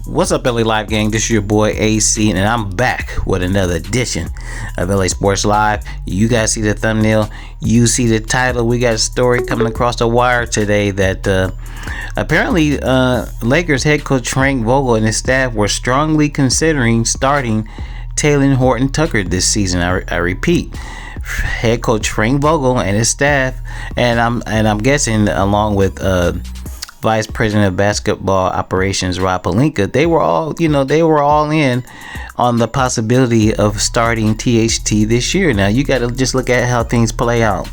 What's up, LA Live gang? This is your boy AC, and I'm back with another edition of LA Sports Live. You guys see the thumbnail, you see the title. We got a story coming across the wire today that apparently Lakers head coach Frank Vogel and his staff were strongly considering starting Talen Horton Tucker this season. I repeat, head coach Frank Vogel and his staff, and I'm guessing along with Vice President of Basketball Operations Rob Pelinka, they were all in on the possibility of starting THT this year. Now you got to just look at how things play out.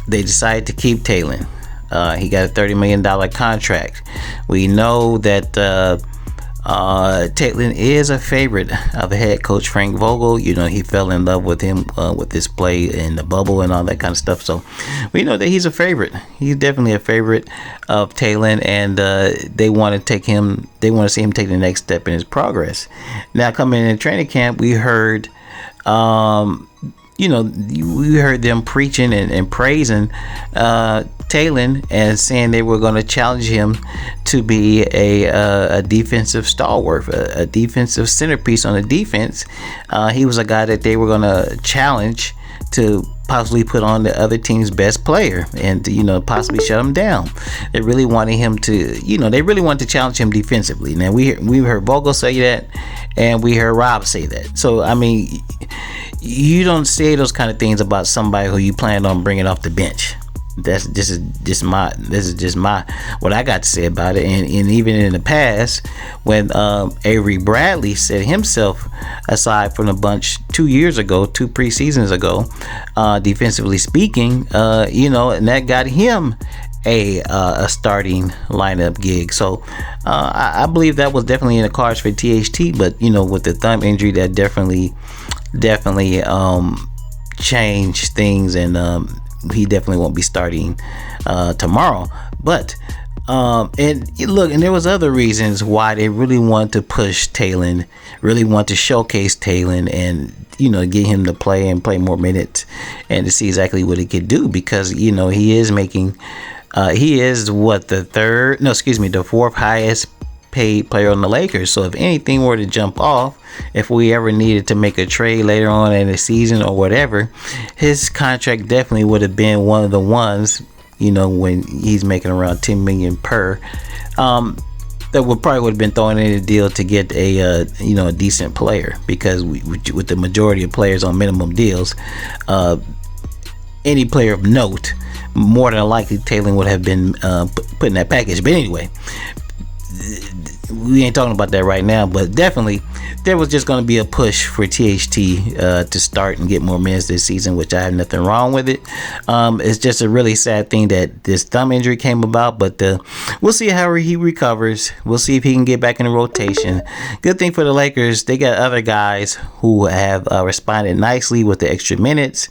They decided to keep Talen. He got a $30 million contract. We know that Talen is a favorite of the head coach Frank Vogel. You know, he fell in love with him with his play in the bubble and all that kind of stuff. So we know that he's a favorite. He's definitely a favorite of Talen, and they want to take him. They want to see him take the next step in his progress. Now, coming in training camp, we heard. We heard them preaching and praising Talen and saying they were going to challenge him to be a defensive stalwart, a defensive centerpiece on the defense. He was a guy that they were going to challenge to possibly put on the other team's best player and possibly shut him down. They really wanted him to, they really wanted to challenge him defensively. Now we heard Vogel say that, and we heard Rob say that. So I mean, you don't say those kind of things about somebody who you plan on bringing off the bench. This is just my what I got to say about it. And even in the past, when Avery Bradley set himself aside from the bunch 2 preseasons ago, defensively speaking, and that got him a starting lineup gig. So I believe that was definitely in the cards for THT, but with the thumb injury, that definitely changed things, and he definitely won't be starting tomorrow. But and there was other reasons why they really want to push Talen, really want to showcase Talen, and get him to play more minutes and to see exactly what he could do, because he is making he is the fourth highest paid player on the Lakers. So if anything were to jump off, if we ever needed to make a trade later on in the season or whatever, his contract definitely would have been one of the ones, when he's making around $10 million per, that would have been thrown in a deal to get a decent player, because with the majority of players on minimum deals, any player of note, more than likely Talen would have been put in that package. But anyway, we ain't talking about that right now, but definitely there was just going to be a push for THT to start and get more minutes this season, which I have nothing wrong with it. It's just a really sad thing that this thumb injury came about, but we'll see how he recovers. We'll see if he can get back in the rotation. Good thing for the Lakers, they got other guys who have responded nicely with the extra minutes,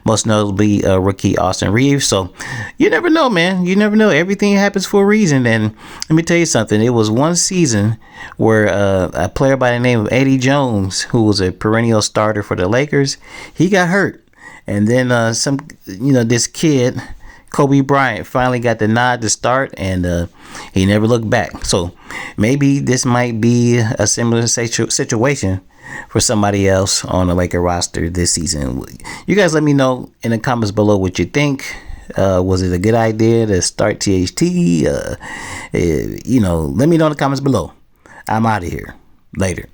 most notably rookie Austin Reeves. So you never know, man. You never know. Everything happens for a reason. And let me tell you something. It was one season where a player by the name of Eddie Jones, who was a perennial starter for the Lakers, he got hurt, and then this kid Kobe Bryant finally got the nod to start, and he never looked back. So maybe this might be a similar situation for somebody else on the Laker roster this season. You guys let me know in the comments below what you think. Was it a good idea to start THT? Let me know in the comments below. I'm out of here. Later.